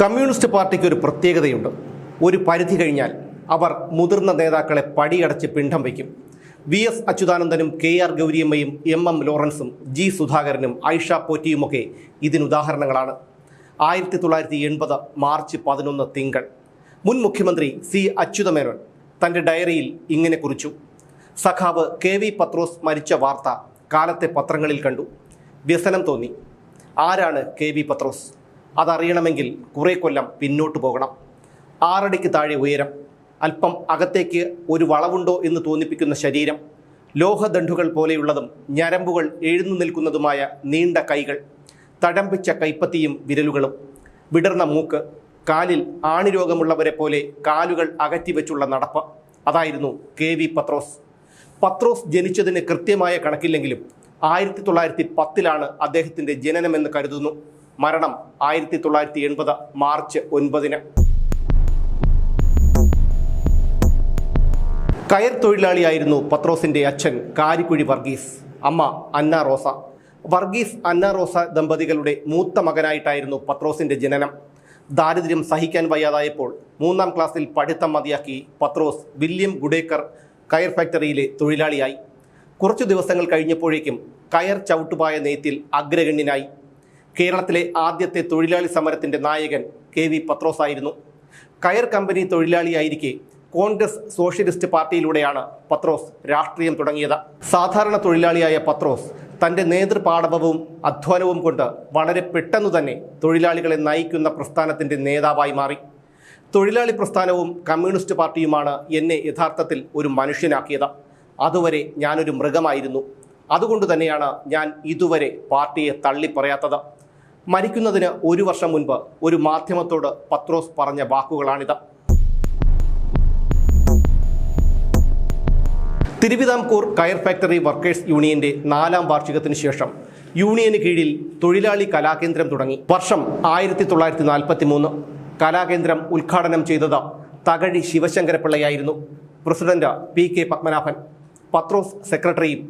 Communist പാർട്ടിക്ക് ഒരു പ്രത്യേകതയുണ്ട്. ഒരു പരിധി കഴിഞ്ഞാൽ അവർ മുതിർന്ന നേതാക്കളെ പടിയടച്ച് പിണ്ഡം വയ്ക്കും. വി.എസ്. അച്യുതാനന്ദനും കെ.ആർ. ഗൗരിയമ്മയും എം.എം. ലോറൻസും ജി. സുധാകരനും ഐഷ പോറ്റിയുമൊക്കെ ഇതിനുദാഹരണങ്ങളാണ്. 1980 മാർച്ച് 11 തിങ്കൾ മുൻ മുഖ്യമന്ത്രി സി. അച്യുതമേനോൻ തൻ്റെ ഡയറിയിൽ ഇങ്ങനെ കുറിച്ചു: സഖാവ് കെ.വി. പത്രോസ് മരിച്ച വാർത്ത കാലത്തെ പത്രങ്ങളിൽ കണ്ടു. വ്യസനം തോന്നി. ആരാണ് കെ.വി. പത്രോസ്? അതറിയണമെങ്കിൽ കുറേ കൊല്ലം പിന്നോട്ട് പോകണം. 6 അടിക്ക് താഴെ ഉയരം, അല്പം അകത്തേക്ക് ഒരു വളവുണ്ടോ എന്ന് തോന്നിപ്പിക്കുന്ന ശരീരം, ലോഹദണ്ഡുകൾ പോലെയുള്ളതും ഞരമ്പുകൾ എഴുന്നു നിൽക്കുന്നതുമായ നീണ്ട കൈകൾ, തഴമ്പിച്ച കൈപ്പത്തിയും വിരലുകളും, വിടർന്ന മൂക്ക്, കാലിൽ ആണിരോഗമുള്ളവരെ പോലെ കാലുകൾ അകറ്റിവെച്ചുള്ള നടപ്പ്. അതായിരുന്നു കെ.വി. പത്രോസ്. പത്രോസ് ജനിച്ചതിന് കൃത്യമായ കണക്കില്ലെങ്കിലും 1910 അദ്ദേഹത്തിൻ്റെ ജനനമെന്ന് കരുതുന്നു. മരണം 1980 മാർച്ച് 9. കയർ തൊഴിലാളിയായിരുന്നു പത്രോസിൻ്റെ അച്ഛൻ കാരിക്കുഴി വർഗീസ്, അമ്മ അന്ന റോസ. വർഗീസ് അന്ന റോസ ദമ്പതികളുടെ മൂത്ത മകനായിട്ടായിരുന്നു പത്രോസിൻ്റെ ജനനം. ദാരിദ്ര്യം സഹിക്കാൻ വയ്യാതായപ്പോൾ 3ാം ക്ലാസ്സിൽ പഠിത്തം മതിയാക്കി പത്രോസ് വില്യം ഗുഡേക്കർ കയർ ഫാക്ടറിയിലെ തൊഴിലാളിയായി. കുറച്ചു ദിവസങ്ങൾ കഴിഞ്ഞപ്പോഴേക്കും കയർ ചവിട്ടുപായ നെയ്ത്തിൽ അഗ്രഗണ്യനായി. കേരളത്തിലെ ആദ്യത്തെ തൊഴിലാളി സമരത്തിൻ്റെ നായകൻ കെ.വി. പത്രോസ് ആയിരുന്നു. കയർ കമ്പനി തൊഴിലാളിയായിരിക്കെ കോൺഗ്രസ് സോഷ്യലിസ്റ്റ് പാർട്ടിയിലൂടെയാണ് പത്രോസ് രാഷ്ട്രീയം തുടങ്ങിയത്. സാധാരണ തൊഴിലാളിയായ പത്രോസ് തൻ്റെ നേതൃപാടവവും അധ്വാനവും കൊണ്ട് വളരെ പെട്ടെന്നു തന്നെ തൊഴിലാളികളെ നയിക്കുന്ന പ്രസ്ഥാനത്തിൻ്റെ നേതാവായി മാറി. തൊഴിലാളി പ്രസ്ഥാനവും കമ്മ്യൂണിസ്റ്റ് പാർട്ടിയുമാണ് എന്നെ യഥാർത്ഥത്തിൽ ഒരു മനുഷ്യനാക്കിയത്. അതുവരെ ഞാനൊരു മൃഗമായിരുന്നു. അതുകൊണ്ട് തന്നെയാണ് ഞാൻ ഇതുവരെ പാർട്ടിയെ തള്ളിപ്പറയാത്തത്. മരിക്കുന്നതിന് 1 വർഷം മുൻപ് ഒരു മാധ്യമത്തോട് പത്രോസ് പറഞ്ഞ വാക്കുകളാണിത്. തിരുവിതാംകൂർ കയർ ഫാക്ടറി വർക്കേഴ്സ് യൂണിയന്റെ 4ാം വാർഷികത്തിന് ശേഷം യൂണിയന് കീഴിൽ തൊഴിലാളി കലാകേന്ദ്രം തുടങ്ങി. വർഷം 1943. കലാകേന്ദ്രം ഉദ്ഘാടനം ചെയ്തത് തകഴി ശിവശങ്കരപ്പിള്ളയായിരുന്നു. President P K. പത്മനാഭൻ, പത്രോസ് സെക്രട്ടറിയും.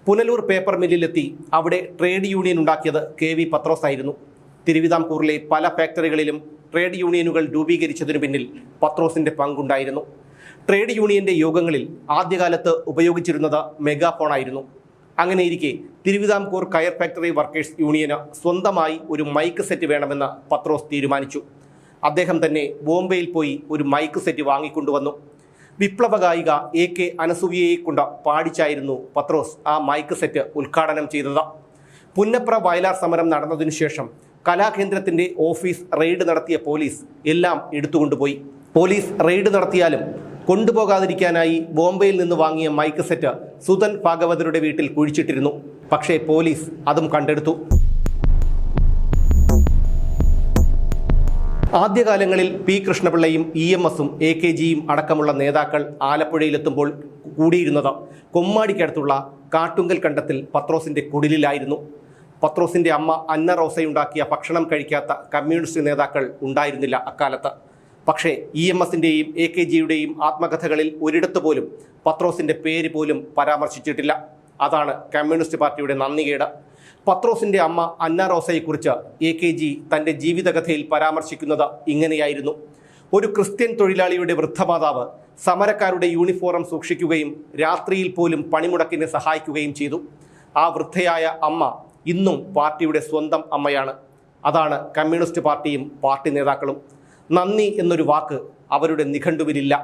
പുനലൂർ പേപ്പർ മില്ലിലെത്തി അവിടെ ട്രേഡ് യൂണിയൻ ഉണ്ടാക്കിയത് കെ.വി. പത്രോസ് ആയിരുന്നു. തിരുവിതാംകൂറിലെ പല ഫാക്ടറികളിലും ട്രേഡ് യൂണിയനുകൾ രൂപീകരിച്ചതിനു പിന്നിൽ പത്രോസിൻ്റെ പങ്കുണ്ടായിരുന്നു. ട്രേഡ് യൂണിയൻ്റെ യോഗങ്ങളിൽ ആദ്യകാലത്ത് ഉപയോഗിച്ചിരുന്നത് മെഗാഫോണായിരുന്നു. അങ്ങനെയിരിക്കെ തിരുവിതാംകൂർ കയർ ഫാക്ടറി വർക്കേഴ്സ് യൂണിയന് സ്വന്തമായി ഒരു മൈക്ക് സെറ്റ് വേണമെന്ന് പത്രോസ് തീരുമാനിച്ചു. അദ്ദേഹം തന്നെ ബോംബെയിൽ പോയി ഒരു മൈക്ക് സെറ്റ് വാങ്ങിക്കൊണ്ടുവന്നു. വിപ്ലവ ഗായിക A.K. അനസൂയയെ കൊണ്ട് പാടിച്ചായിരുന്നു പത്രോസ് ആ മൈക്ക് സെറ്റ് ഉദ്ഘാടനം ചെയ്തത്. പുന്നപ്ര വയലാർ സമരം നടന്നതിനു ശേഷം കലാകേന്ദ്രത്തിൻ്റെ ഓഫീസ് റെയ്ഡ് നടത്തിയ പോലീസ് എല്ലാം എടുത്തുകൊണ്ടുപോയി. പോലീസ് റെയ്ഡ് നടത്തിയാലും കൊണ്ടുപോകാതിരിക്കാനായി ബോംബെയിൽ നിന്ന് വാങ്ങിയ മൈക്ക് സെറ്റ് സുധൻ ഭാഗവതരുടെ വീട്ടിൽ കുഴിച്ചിട്ടിരുന്നു. പക്ഷേ പോലീസ് അതും കണ്ടെടുത്തു. ആദ്യകാലങ്ങളിൽ പി. കൃഷ്ണപിള്ളയും EMS-ഉം AKGയും അടക്കമുള്ള നേതാക്കൾ ആലപ്പുഴയിലെത്തുമ്പോൾ കൂടിയിരുന്നത് കൊമ്മാടിക്കടുത്തുള്ള കാട്ടുങ്കൽ കണ്ടത്തിൽ പത്രോസിൻ്റെ കുടിലിലായിരുന്നു. പത്രോസിൻ്റെ അമ്മ അന്ന റോസയുണ്ടാക്കിയ ഭക്ഷണം കഴിക്കാത്ത കമ്മ്യൂണിസ്റ്റ് നേതാക്കൾ ഉണ്ടായിരുന്നില്ല അക്കാലത്ത്. പക്ഷേ EMS-ൻ്റെയും AKGയുടെയും ആത്മകഥകളിൽ ഒരിടത്ത് പോലും പത്രോസിൻ്റെ പേര് പോലും പരാമർശിച്ചിട്ടില്ല. അതാണ് കമ്മ്യൂണിസ്റ്റ് പാർട്ടിയുടെ നന്ദികേട്. പത്രോസിൻ്റെ അമ്മ അന്ന റോസയെക്കുറിച്ച് AKG തൻ്റെ ജീവിതകഥയിൽ പരാമർശിക്കുന്നത് ഇങ്ങനെയായിരുന്നു: ഒരു ക്രിസ്ത്യൻ തൊഴിലാളിയുടെ വൃദ്ധമാതാവ് സമരക്കാരുടെ യൂണിഫോം സൂക്ഷിക്കുകയും രാത്രിയിൽ പോലും പണിമുടക്കിനെ സഹായിക്കുകയും ചെയ്തു. ആ വൃദ്ധയായ അമ്മ ഇന്നും പാർട്ടിയുടെ സ്വന്തം അമ്മയാണ്. അതാണ് കമ്മ്യൂണിസ്റ്റ് പാർട്ടിയും പാർട്ടി നേതാക്കളും. നന്ദി എന്നൊരു വാക്ക് അവരുടെ നിഘണ്ടുവിലില്ല.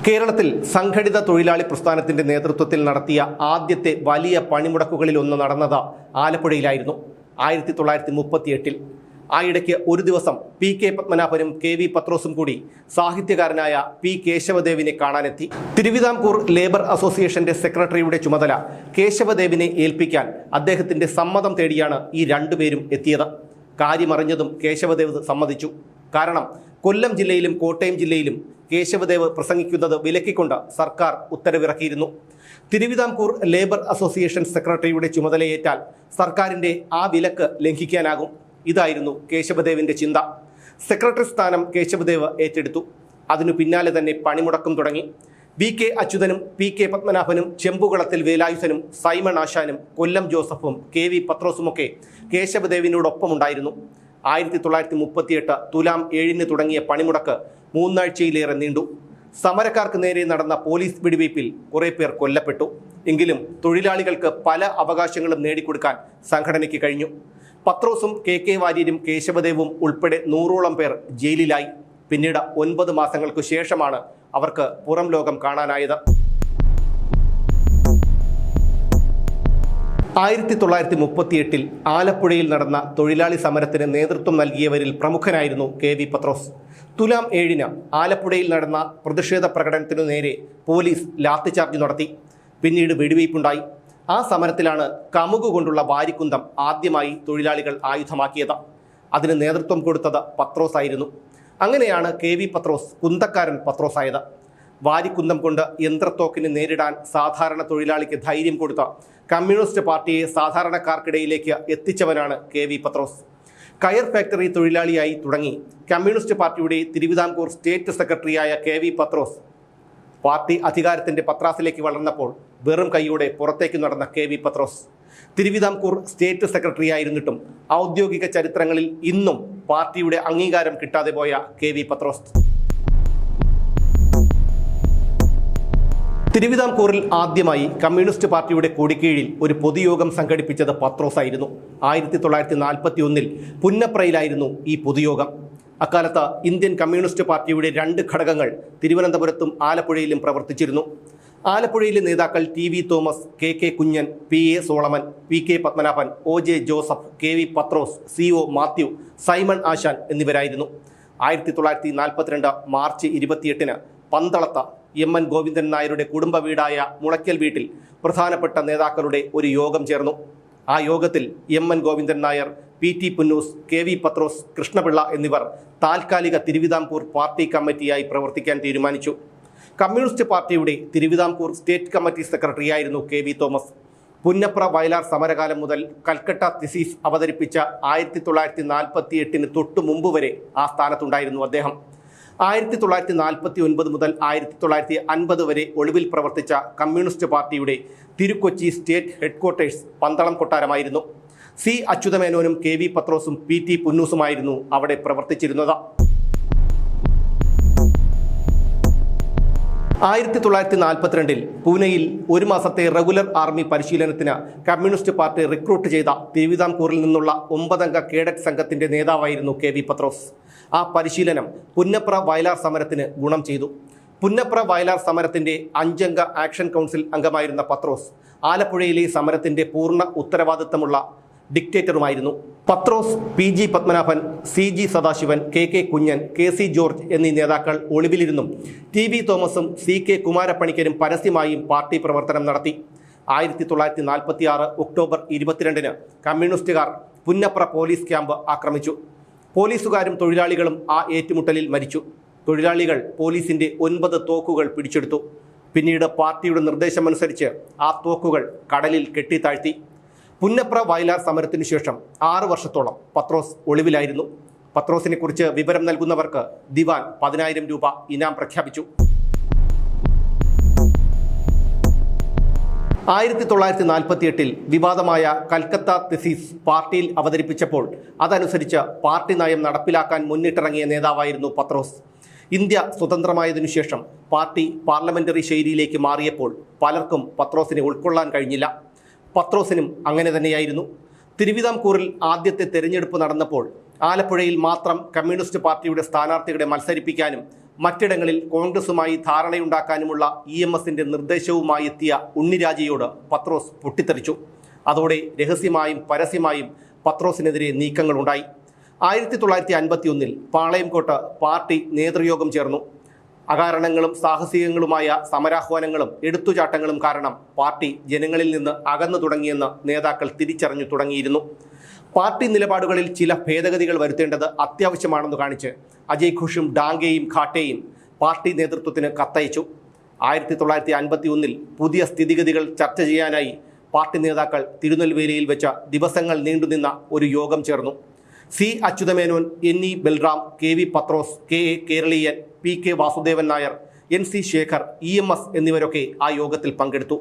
കേരളത്തിൽ സംഘടിത തൊഴിലാളി പ്രസ്ഥാനത്തിൻ്റെ നേതൃത്വത്തിൽ നടത്തിയ ആദ്യത്തെ വലിയ പണിമുടക്കുകളിലൊന്ന് നടന്നത് ആലപ്പുഴയിലായിരുന്നു 1938. ആയിടയ്ക്ക് ഒരു ദിവസം P.K. പത്മനാഭനും കെ.വി. പത്രോസും കൂടി സാഹിത്യകാരനായ P. കേശവദേവിനെ കാണാനെത്തി. തിരുവിതാംകൂർ ലേബർ അസോസിയേഷന്റെ സെക്രട്ടറിയുടെ ചുമതല കേശവദേവിനെ ഏൽപ്പിക്കാൻ അദ്ദേഹത്തിൻ്റെ സമ്മതം തേടിയാണ് ഈ രണ്ടുപേരും എത്തിയത്. കാര്യമറിഞ്ഞതും കേശവദേവ് സമ്മതിച്ചു. കാരണം കൊല്ലം ജില്ലയിലും കോട്ടയം ജില്ലയിലും കേശവദേവ് പ്രസംഗിക്കുന്നത് വിലക്കിക്കൊണ്ട് സർക്കാർ ഉത്തരവിറക്കിയിരുന്നു. തിരുവിതാംകൂർ ലേബർ അസോസിയേഷൻ സെക്രട്ടറിയുടെ ചുമതലയേറ്റാൽ സർക്കാരിൻ്റെ ആ വിലക്ക് ലംഘിക്കാനാകും. ഇതായിരുന്നു കേശവദേവിൻ്റെ ചിന്ത. സെക്രട്ടറി സ്ഥാനം കേശവദേവ് ഏറ്റെടുത്തു. അതിനു പിന്നാലെ തന്നെ പണിമുടക്കം തുടങ്ങി. വി കെ അച്യുതനും പി കെ പത്മനാഭനും ചെമ്പുകുളത്തിൽ വേലായുധനും സൈമൺ ആശാനും കൊല്ലം ജോസഫും കെ വി പത്രോസുമൊക്കെ കേശവദേവിനോടൊപ്പമുണ്ടായിരുന്നു. 1938 തുലാം 7 തുടങ്ങിയ പണിമുടക്ക് 3 ആഴ്ചയിലേറെ നീണ്ടു. സമരക്കാർക്ക് നേരെ നടന്ന പോലീസ് വെടിവയ്പിൽ കുറെ പേർ കൊല്ലപ്പെട്ടു. എങ്കിലും തൊഴിലാളികൾക്ക് പല അവകാശങ്ങളും നേടിക്കൊടുക്കാൻ സംഘടനയ്ക്ക് കഴിഞ്ഞു. പത്രോസും കെ വാര്യരും കേശവദേവും ഉൾപ്പെടെ 100ഓളം പേർ ജയിലിലായി. പിന്നീട് 9 മാസങ്ങൾക്കു ശേഷമാണ് അവർക്ക് പുറം ലോകം കാണാനായത്. 1938 ആലപ്പുഴയിൽ നടന്ന തൊഴിലാളി സമരത്തിന് നേതൃത്വം നൽകിയവരിൽ പ്രമുഖനായിരുന്നു കെ വി പത്രോസ്. തുലാം 7 ആലപ്പുഴയിൽ നടന്ന പ്രതിഷേധ പ്രകടനത്തിനു നേരെ പോലീസ് ലാത്തിചാർജ് നടത്തി. പിന്നീട് വെടിവയ്പുണ്ടായി. ആ സമരത്തിലാണ് കമുക് കൊണ്ടുള്ള വാരിക്കുന്തം ആദ്യമായി തൊഴിലാളികൾ ആയുധമാക്കിയത്. അതിന് നേതൃത്വം കൊടുത്തത് പത്രോസ് ആയിരുന്നു. അങ്ങനെയാണ് കെ വി പത്രോസ് കുന്തക്കാരൻ പത്രോസായത്. വാരിക്കുന്തം കൊണ്ട് യന്ത്രത്തോക്കിനെ നേരിടാൻ സാധാരണ തൊഴിലാളിക്ക് ധൈര്യം കൊടുത്ത കമ്മ്യൂണിസ്റ്റ് പാർട്ടിയെ സാധാരണക്കാർക്കിടയിലേക്ക് എത്തിച്ചവനാണ് കെ വി പത്രോസ്. കയർ ഫാക്ടറി തൊഴിലാളിയായി തുടങ്ങി കമ്മ്യൂണിസ്റ്റ് പാർട്ടിയുടെ തിരുവിതാംകൂർ സ്റ്റേറ്റ് സെക്രട്ടറിയായ കെ വി പത്രോസ് പാർട്ടി അധികാരത്തിൻ്റെ പത്രാസിലേക്ക് വളർന്നപ്പോൾ വെറും കൈയോടെ പുറത്തേക്ക് നടന്ന കെ വി പത്രോസ് തിരുവിതാംകൂർ സ്റ്റേറ്റ് സെക്രട്ടറി ആയിരുന്നിട്ടും ഔദ്യോഗിക ചരിത്രങ്ങളിൽ ഇന്നും പാർട്ടിയുടെ അംഗീകാരം കിട്ടാതെ പോയ കെ വി പത്രോസ്. തിരുവിതാംകൂറിൽ ആദ്യമായി കമ്മ്യൂണിസ്റ്റ് പാർട്ടിയുടെ കൊടിക്കീഴിൽ ഒരു പൊതുയോഗം സംഘടിപ്പിച്ചത് പത്രോസ് ആയിരുന്നു. 1941 പുന്നപ്രയിലായിരുന്നു ഈ പൊതുയോഗം. അക്കാലത്ത് ഇന്ത്യൻ കമ്മ്യൂണിസ്റ്റ് പാർട്ടിയുടെ 2 ഘടകങ്ങൾ തിരുവനന്തപുരത്തും ആലപ്പുഴയിലും പ്രവർത്തിച്ചിരുന്നു. ആലപ്പുഴയിലെ നേതാക്കൾ T V Thomas, K Kunjan, P A Solomon, P K Padmanabhan, O J Joseph, K V Pathrose, C O Mathew, Simon Asan എന്നിവരായിരുന്നു. 1942 മാർച്ച് 28 പന്തളത്ത് എം.എൻ. ഗോവിന്ദൻ നായരുടെ കുടുംബ വീടായ മുളയ്ക്കൽ വീട്ടിൽ പ്രധാനപ്പെട്ട നേതാക്കളുടെ ഒരു യോഗം ചേർന്നു. ആ യോഗത്തിൽ M N. Govindan Nair, P T Punnoose, K V Pathrose, Krishnapillai എന്നിവർ താൽക്കാലിക തിരുവിതാംകൂർ പാർട്ടി കമ്മിറ്റിയായി പ്രവർത്തിക്കാൻ തീരുമാനിച്ചു. കമ്മ്യൂണിസ്റ്റ് പാർട്ടിയുടെ തിരുവിതാംകൂർ സ്റ്റേറ്റ് കമ്മിറ്റി സെക്രട്ടറിയായിരുന്നു K V Thomas. Punnapra Vayalar സമരകാലം മുതൽ കൽക്കട്ട തിസീസ് അവതരിപ്പിച്ച 1948 തൊട്ടു മുമ്പ് വരെ ആ സ്ഥാനത്തുണ്ടായിരുന്നു അദ്ദേഹം. 1949 മുതൽ 1950 വരെ ഒളിവിൽ പ്രവർത്തിച്ച കമ്മ്യൂണിസ്റ്റ് പാർട്ടിയുടെ തിരുക്കൊച്ചി സ്റ്റേറ്റ് ഹെഡ്ക്വാർട്ടേഴ്സ് പന്തളം കൊട്ടാരമായിരുന്നു. സി അച്യുതമേനോനും കെ വി പത്രോസും പി ടി പുന്നൂസുമായിരുന്നു അവിടെ പ്രവർത്തിച്ചിരുന്നത്. 1942 പൂനെയിൽ 1 മാസത്തെ റെഗുലർ ആർമി പരിശീലനത്തിന് കമ്മ്യൂണിസ്റ്റ് പാർട്ടി റിക്രൂട്ട് ചെയ്ത തിരുവിതാംകൂറിൽ നിന്നുള്ള 9 അംഗ കേഡറ്റ് സംഘത്തിന്റെ നേതാവായിരുന്നു കെ വി പത്രോസ്. ആ പരിശീലനം പുന്നപ്ര വയലാർ സമരത്തിന് ഗുണം ചെയ്തു. പുന്നപ്ര വയലാർ സമരത്തിന്റെ 5 അംഗ ആക്ഷൻ കൗൺസിൽ അംഗമായിരുന്ന പത്രോസ് ആലപ്പുഴയിലെ സമരത്തിന്റെ പൂർണ്ണ ഉത്തരവാദിത്തമുള്ള ഡിക്റ്റേറ്ററുമായിരുന്നു. Pathrose, P G Padmanabhan, C G Sadasivan, K Kunjan, K C George എന്നീ നേതാക്കൾ ഒളിവിലിരുന്നും ടി വി തോമസും സി കെ കുമാരപ്പണിക്കരും പരസ്യമായും പാർട്ടി പ്രവർത്തനം നടത്തി. 1946 ഒക്ടോബർ 22 കമ്മ്യൂണിസ്റ്റുകാർ പുന്നപ്ര പോലീസ് ക്യാമ്പ് ആക്രമിച്ചു. പോലീസുകാരും തൊഴിലാളികളും ആ ഏറ്റുമുട്ടലിൽ മരിച്ചു. തൊഴിലാളികൾ പോലീസിന്റെ 9 തോക്കുകൾ പിടിച്ചെടുത്തു. പിന്നീട് പാർട്ടിയുടെ നിർദ്ദേശമനുസരിച്ച് ആ തോക്കുകൾ കടലിൽ കെട്ടിത്താഴ്ത്തി. പുന്നപ്ര വയലാർ സമരത്തിനു ശേഷം 6 വർഷത്തോളം പത്രോസ് ഒളിവിലായിരുന്നു. പത്രോസിനെ കുറിച്ച് വിവരം നൽകുന്നവർക്ക് ദിവാൻ 10,000 രൂപ ഇനാം പ്രഖ്യാപിച്ചു. 1948 വിവാദമായ കൽക്കത്ത തെസീസ് പാർട്ടിയിൽ അവതരിപ്പിച്ചപ്പോൾ അതനുസരിച്ച് പാർട്ടി നയം നടപ്പിലാക്കാൻ മുന്നിട്ടിറങ്ങിയ നേതാവായിരുന്നു പത്രോസ്. ഇന്ത്യ സ്വതന്ത്രമായതിനു ശേഷം പാർട്ടി പാർലമെന്ററി ശൈലിയിലേക്ക് മാറിയപ്പോൾ പലർക്കും പത്രോസിനെ ഉൾക്കൊള്ളാൻ കഴിഞ്ഞില്ല. പത്രോസിനും അങ്ങനെ തന്നെയായിരുന്നു. തിരുവിതാംകൂറിൽ ആദ്യത്തെ തെരഞ്ഞെടുപ്പ് നടന്നപ്പോൾ ആലപ്പുഴയിൽ മാത്രം കമ്മ്യൂണിസ്റ്റ് പാർട്ടിയുടെ സ്ഥാനാർത്ഥികളെ മത്സരിപ്പിക്കാനും മറ്റിടങ്ങളിൽ കോൺഗ്രസുമായി ധാരണയുണ്ടാക്കാനുമുള്ള EMSന്റെ നിർദ്ദേശവുമായി എത്തിയ ഉണ്ണിരാജയോട് പത്രോസ് പൊട്ടിത്തെറിച്ചു. അതോടെ രഹസ്യമായും പരസ്യമായും പത്രോസിനെതിരെ നീക്കങ്ങളുണ്ടായി. 1951 പാളയംകോട്ട് പാർട്ടി നേതൃയോഗം ചേർന്നു. അകാരണങ്ങളും സാഹസികങ്ങളുമായ സമരാഹ്വാനങ്ങളും എടുത്തുചാട്ടങ്ങളും കാരണം പാർട്ടി ജനങ്ങളിൽ നിന്ന് അകന്നു തുടങ്ങിയെന്ന് നേതാക്കൾ തിരിച്ചറിഞ്ഞു തുടങ്ങിയിരുന്നു. പാർട്ടി നിലപാടുകളിൽ ചില ഭേദഗതികൾ വരുത്തേണ്ടത് അത്യാവശ്യമാണെന്ന് കാണിച്ച് അജയ് ഘോഷും ഡാംഗെയും ഘാട്ടയും പാർട്ടി നേതൃത്വത്തിന് കത്തയച്ചു. 1951 പുതിയ സ്ഥിതിഗതികൾ ചർച്ച ചെയ്യാനായി പാർട്ടി നേതാക്കൾ തിരുനെൽവേലിയിൽ വെച്ച ദിവസങ്ങൾ നീണ്ടുനിന്ന ഒരു യോഗം ചേർന്നു. C Achuthamenon, NE Balram, K V Pathrose, KA Keraleeyan, PK Vasudevan Nair, NC Sekhar, EMS എന്നിവരൊക്കെ ആ യോഗത്തിൽ പങ്കെടുത്തു.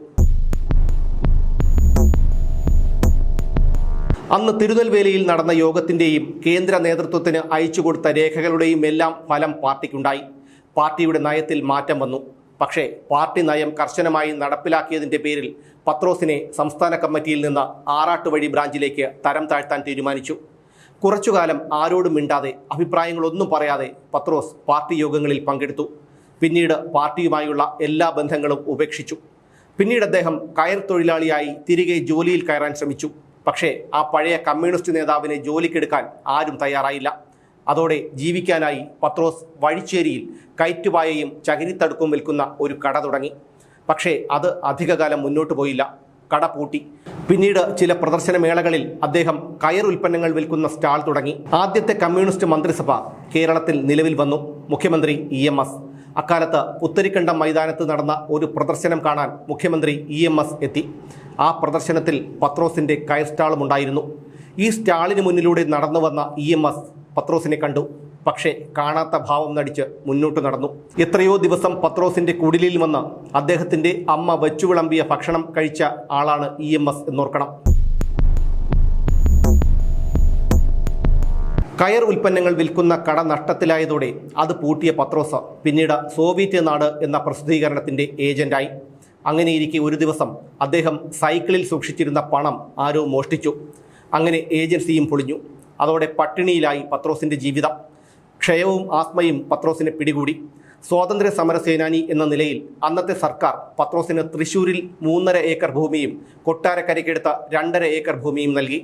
അന്ന് തിരുനെൽവേലിയിൽ നടന്ന യോഗത്തിൻ്റെയും കേന്ദ്ര നേതൃത്വത്തിന് അയച്ചുകൊടുത്ത രേഖകളുടെയും എല്ലാം ഫലം പാർട്ടിക്കുണ്ടായി. പാർട്ടിയുടെ നയത്തിൽ മാറ്റം വന്നു. പക്ഷേ പാർട്ടി നയം കർശനമായി നടപ്പിലാക്കിയതിൻ്റെ പേരിൽ പത്രോസിനെ സംസ്ഥാന കമ്മിറ്റിയിൽ നിന്ന് ആറാട്ടുവഴി ബ്രാഞ്ചിലേക്ക് തരം താഴ്ത്താൻ തീരുമാനിച്ചു. കുറച്ചുകാലം ആരോടും മിണ്ടാതെ, അഭിപ്രായങ്ങളൊന്നും പറയാതെ പത്രോസ് പാർട്ടി യോഗങ്ങളിൽ പങ്കെടുത്തു. പിന്നീട് പാർട്ടിയുമായുള്ള എല്ലാ ബന്ധങ്ങളും ഉപേക്ഷിച്ചു. പിന്നീട് അദ്ദേഹം കയർ തൊഴിലാളിയായി തിരികെ ജോലിയിൽ കയറാൻ ശ്രമിച്ചു. പക്ഷേ ആ പഴയ കമ്മ്യൂണിസ്റ്റ് നേതാവിനെ ജോലിക്കെടുക്കാൻ ആരും തയ്യാറായില്ല. അതോടെ ജീവിക്കാനായി പത്രോസ് വഴിച്ചേരിയിൽ കയറ്റുവായയും ചകിരിത്തടുക്കും വിൽക്കുന്ന ഒരു കട തുടങ്ങി. പക്ഷേ അത് അധികകാലം മുന്നോട്ട് പോയില്ല. കട പൂട്ടി. പിന്നീട് ചില പ്രദർശന മേളകളിൽ അദ്ദേഹം കയർ ഉൽപ്പന്നങ്ങൾ വിൽക്കുന്ന സ്റ്റാൾ തുടങ്ങി. ആദ്യത്തെ കമ്മ്യൂണിസ്റ്റ് മന്ത്രിസഭ കേരളത്തിൽ നിലവിൽ വന്നു. മുഖ്യമന്ത്രി EMS. അക്കാലത്ത് പുത്തരിക്കണ്ടം മൈതാനത്ത് നടന്ന ഒരു പ്രദർശനം കാണാൻ മുഖ്യമന്ത്രി EMS എത്തി. ആ പ്രദർശനത്തിൽ പത്രോസിൻ്റെ കയർ സ്റ്റാളും ഉണ്ടായിരുന്നു. ഈ സ്റ്റാളിന് മുന്നിലൂടെ നടന്നു വന്ന EMS പത്രോസിനെ കണ്ടു. പക്ഷേ കാണാത്ത ഭാവം നടിച്ച് മുന്നോട്ട് നടന്നു. എത്രയോ ദിവസം പത്രോസിൻ്റെ കുടിലിൽ വന്ന് അദ്ദേഹത്തിൻ്റെ അമ്മ വച്ചു വിളമ്പിയ ഭക്ഷണം കഴിച്ച ആളാണ് EMS എന്നോർക്കണം. കയർ ഉൽപ്പന്നങ്ങൾ വിൽക്കുന്ന കട നഷ്ടത്തിലായതോടെ അത് പൂട്ടിയ പത്രോസ് പിന്നീട് സോവിയറ്റ് നാട് എന്ന പ്രസിദ്ധീകരണത്തിൻ്റെ ഏജന്റായി. അങ്ങനെയിരിക്കെ ഒരു ദിവസം അദ്ദേഹം സൈക്കിളിൽ സൂക്ഷിച്ചിരുന്ന പണം ആരോ മോഷ്ടിച്ചു. അങ്ങനെ ഏജൻസിയും പൊളിഞ്ഞു. അതോടെ പട്ടിണിയിലായി പത്രോസിൻ്റെ ജീവിതം. ക്ഷയവും ആസ്മയും പത്രോസിനെ പിടികൂടി. സ്വാതന്ത്ര്യ സമര സേനാനി എന്ന നിലയിൽ അന്നത്തെ സർക്കാർ പത്രോസിന് തൃശ്ശൂരിൽ 3.5 ഏക്കർ ഭൂമിയും കൊട്ടാരക്കരയ്ക്കെടുത്ത 2.5 ഏക്കർ ഭൂമിയും നൽകി.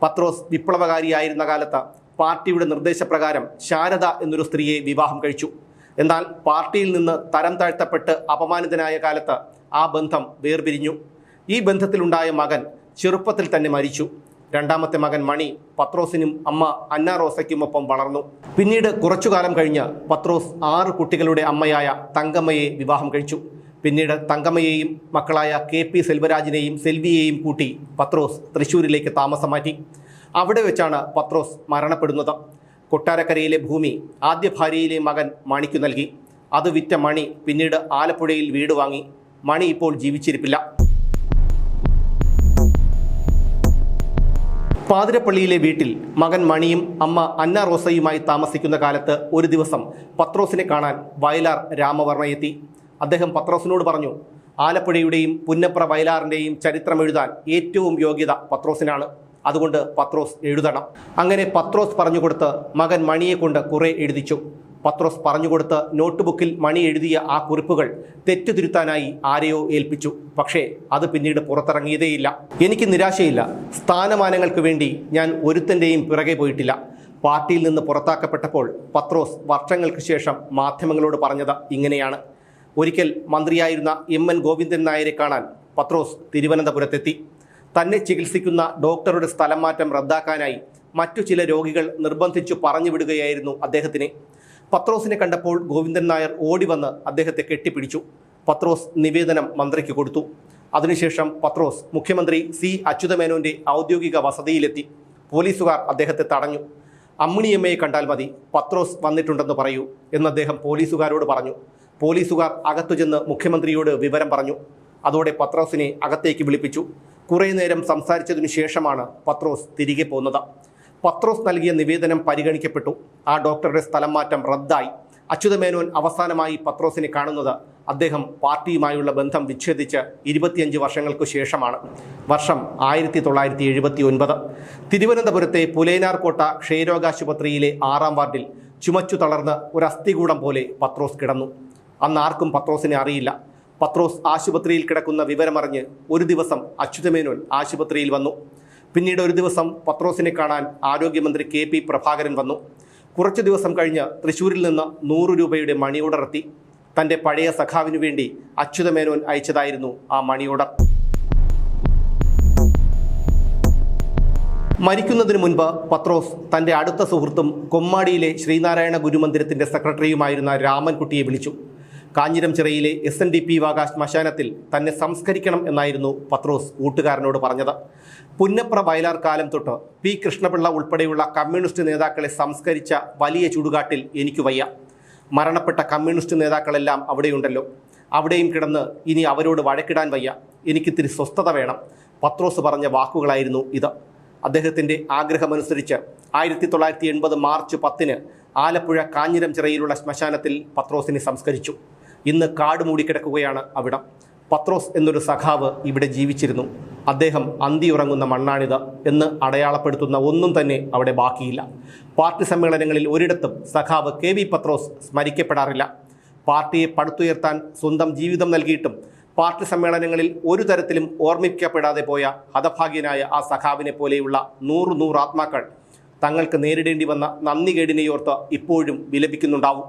പത്രോസ് വിപ്ലവകാരിയായിരുന്ന കാലത്ത് പാർട്ടിയുടെ നിർദ്ദേശപ്രകാരം ശാരദ എന്നൊരു സ്ത്രീയെ വിവാഹം കഴിച്ചു. എന്നാൽ പാർട്ടിയിൽ നിന്ന് തരം താഴ്ത്തപ്പെട്ട് അപമാനിതനായ കാലത്ത് ആ ബന്ധം വേർപിരിഞ്ഞു. ഈ ബന്ധത്തിലുണ്ടായ മകൻ ചെറുപ്പത്തിൽ തന്നെ മരിച്ചു. രണ്ടാമത്തെ മകൻ മണി പത്രോസിനും അമ്മ അന്ന റോസയ്ക്കുമൊപ്പം വളർന്നു. പിന്നീട് കുറച്ചുകാലം കഴിഞ്ഞ് പത്രോസ് 6 കുട്ടികളുടെ അമ്മയായ തങ്കമ്മയെ വിവാഹം കഴിച്ചു. പിന്നീട് തങ്കമ്മയെയും മക്കളായ KP സെൽവരാജിനെയും സെൽവിയെയും കൂട്ടി പത്രോസ് തൃശ്ശൂരിലേക്ക് താമസം മാറ്റി. അവിടെ വെച്ചാണ് പത്രോസ് മരണപ്പെടുന്നത്. കൊട്ടാരക്കരയിലെ ഭൂമി ആദ്യ ഭാര്യയിലെ മകൻ മണിക്കു നൽകി. അത് വിറ്റ മണി പിന്നീട് ആലപ്പുഴയിൽ വീട് വാങ്ങി. മണി ഇപ്പോൾ ജീവിച്ചിരിപ്പില്ല. പാതിരപ്പള്ളിയിലെ വീട്ടിൽ മകൻ മണിയും അമ്മ അന്ന റോസയുമായി താമസിക്കുന്ന കാലത്ത് ഒരു ദിവസം പത്രോസിനെ കാണാൻ വയലാർ രാമവർമ്മയെത്തി. അദ്ദേഹം പത്രോസിനോട് പറഞ്ഞു, ആലപ്പുഴയുടെയും പുന്നപ്ര വയലാറിൻ്റെയും ചരിത്രം എഴുതാൻ ഏറ്റവും യോഗ്യത പത്രോസിനാണ്. അതുകൊണ്ട് പത്രോസ് എഴുതണം. അങ്ങനെ പത്രോസ് പറഞ്ഞുകൊടുത്ത് മകൻ മണിയെ കൊണ്ട് കുറെ എഴുതിച്ചു. പത്രോസ് പറഞ്ഞുകൊടുത്ത് നോട്ട്ബുക്കിൽ മണി എഴുതിയ ആ കുറിപ്പുകൾ തെറ്റുതിരുത്താനായി ആരെയോ ഏൽപ്പിച്ചു. പക്ഷേ അത് പിന്നീട് പുറത്തിറങ്ങിയതേയില്ല. എനിക്ക് നിരാശയില്ല. സ്ഥാനമാനങ്ങൾക്ക് വേണ്ടി ഞാൻ ഒരുത്തൻ്റെയും പിറകെ പോയിട്ടില്ല. പാർട്ടിയിൽ നിന്ന് പുറത്താക്കപ്പെട്ടപ്പോൾ പത്രോസ് വർഷങ്ങൾക്ക് ശേഷം മാധ്യമങ്ങളോട് പറഞ്ഞത് ഇങ്ങനെയാണ്. ഒരിക്കൽ മന്ത്രിയായിരുന്ന MN ഗോവിന്ദൻ നായരെ കാണാൻ പത്രോസ് തിരുവനന്തപുരത്തെത്തി. തന്നെ ചികിത്സിക്കുന്ന ഡോക്ടറുടെ സ്ഥലം മാറ്റം റദ്ദാക്കാനായി മറ്റു ചില രോഗികൾ നിർബന്ധിച്ചു പറഞ്ഞു വിടുകയായിരുന്നു അദ്ദേഹത്തിനെ. പത്രോസിനെ കണ്ടപ്പോൾ ഗോവിന്ദൻ നായർ ഓടി വന്ന് അദ്ദേഹത്തെ കെട്ടിപ്പിടിച്ചു. പത്രോസ് നിവേദനം മന്ത്രിക്ക് കൊടുത്തു. അതിനുശേഷം പത്രോസ് മുഖ്യമന്ത്രി C അച്യുതമേനോൻ്റെ ഔദ്യോഗിക വസതിയിലെത്തി. പോലീസുകാർ അദ്ദേഹത്തെ തടഞ്ഞു. അമ്മിണിയമ്മയെ കണ്ടാൽ മതി, പത്രോസ് വന്നിട്ടുണ്ടെന്ന് പറയൂ എന്ന് അദ്ദേഹം പോലീസുകാരോട് പറഞ്ഞു. പോലീസുകാർ അകത്തു ചെന്ന് മുഖ്യമന്ത്രിയോട് വിവരം പറഞ്ഞു. അതോടെ പത്രോസിനെ അകത്തേക്ക് വിളിപ്പിച്ചു. കുറേ നേരം സംസാരിച്ചതിനു ശേഷമാണ് പത്രോസ് തിരികെ പോകുന്നത്. പത്രോസ് നൽകിയ നിവേദനം പരിഗണിക്കപ്പെട്ടു. ആ ഡോക്ടറുടെ സ്ഥലം മാറ്റം റദ്ദായി. അച്യുതമേനോൻ അവസാനമായി പത്രോസിനെ കാണുന്നത് അദ്ദേഹം പാർട്ടിയുമായുള്ള ബന്ധം വിച്ഛേദിച്ച് 25 വർഷങ്ങൾക്കു ശേഷമാണ്. വർഷം 1979. തിരുവനന്തപുരത്തെ പുലേനാർകോട്ട ക്ഷയരോഗാശുപത്രിയിലെ 6-ാം വാർഡിൽ ചുമച്ചു തളർന്ന് ഒരു അസ്ഥികൂടം പോലെ പത്രോസ് കിടന്നു. അന്ന് ആർക്കും പത്രോസിനെ അറിയില്ല. പത്രോസ് ആശുപത്രിയിൽ കിടക്കുന്ന വിവരമറിഞ്ഞ് ഒരു ദിവസം അച്യുതമേനോൻ ആശുപത്രിയിൽ വന്നു. പിന്നീട് ഒരു ദിവസം പത്രോസിനെ കാണാൻ ആരോഗ്യമന്ത്രി KP പ്രഭാകരൻ വന്നു. കുറച്ചു ദിവസം കഴിഞ്ഞ് തൃശ്ശൂരിൽ നിന്ന് 100 രൂപയുടെ മണി ഓർഡർ എത്തി. തൻ്റെ പഴയ സഖാവിനു വേണ്ടി അച്യുതമേനോൻ അയച്ചതായിരുന്നു ആ മണി ഓർഡർ. മരിക്കുന്നതിന് മുൻപ് പത്രോസ് തൻ്റെ അടുത്ത സുഹൃത്തും കൊമ്മാടിയിലെ ശ്രീനാരായണ ഗുരുമന്ദിരത്തിൻ്റെ സെക്രട്ടറിയുമായിരുന്ന രാമൻകുട്ടിയെ വിളിച്ചു. കാഞ്ഞിരം ചിറയിലെ SNDP വക ശ്മശാനത്തിൽ തന്നെ സംസ്കരിക്കണം എന്നായിരുന്നു പത്രോസ് കൂട്ടുകാരനോട് പറഞ്ഞത്. പുന്നപ്ര വയലാർ കാലം തൊട്ട് P. കൃഷ്ണപിള്ള ഉൾപ്പെടെയുള്ള കമ്മ്യൂണിസ്റ്റ് നേതാക്കളെ സംസ്കരിച്ച വലിയ ചുടുകാട്ടിൽ എനിക്ക് വയ്യ. മരണപ്പെട്ട കമ്മ്യൂണിസ്റ്റ് നേതാക്കളെല്ലാം അവിടെയുണ്ടല്ലോ. അവിടെയും കിടന്ന് ഇനി അവരോട് വഴക്കിടാൻ വയ്യ, എനിക്കിത്തിരി സ്വസ്ഥത വേണം. പത്രോസ് പറഞ്ഞ വാക്കുകളായിരുന്നു ഇത്. അദ്ദേഹത്തിൻ്റെ ആഗ്രഹമനുസരിച്ച് 1980 മാർച്ച് 10 ആലപ്പുഴ കാഞ്ഞിരം ചിറയിലുള്ള ശ്മശാനത്തിൽ പത്രോസിനെ സംസ്കരിച്ചു. ഇന്ന് കാട് മൂടിക്കിടക്കുകയാണ് അവിടം. പത്രോസ് എന്നൊരു സഖാവ് ഇവിടെ ജീവിച്ചിരുന്നു. അദ്ദേഹം അന്തിയുറങ്ങുന്ന മണ്ണാണിത് എന്ന് അടയാളപ്പെടുത്തുന്ന ഒന്നും തന്നെ അവിടെ ബാക്കിയില്ല. പാർട്ടി സമ്മേളനങ്ങളിൽ ഒരിടത്തും സഖാവ് KV പത്രോസ് സ്മരിക്കപ്പെടാറില്ല. പാർട്ടിയെ പടുത്തുയർത്താൻ സ്വന്തം ജീവിതം നൽകിയിട്ടും പാർട്ടി സമ്മേളനങ്ങളിൽ ഒരു തരത്തിലും ഓർമ്മിക്കപ്പെടാതെ പോയ ഹതഭാഗ്യനായ ആ സഖാവിനെ പോലെയുള്ള 100 ആത്മാക്കൾ തങ്ങൾക്ക് നേരിടേണ്ടി വന്ന നന്ദികേടിനെയോർത്ത് ഇപ്പോഴും വിലപിക്കുന്നുണ്ടാവും.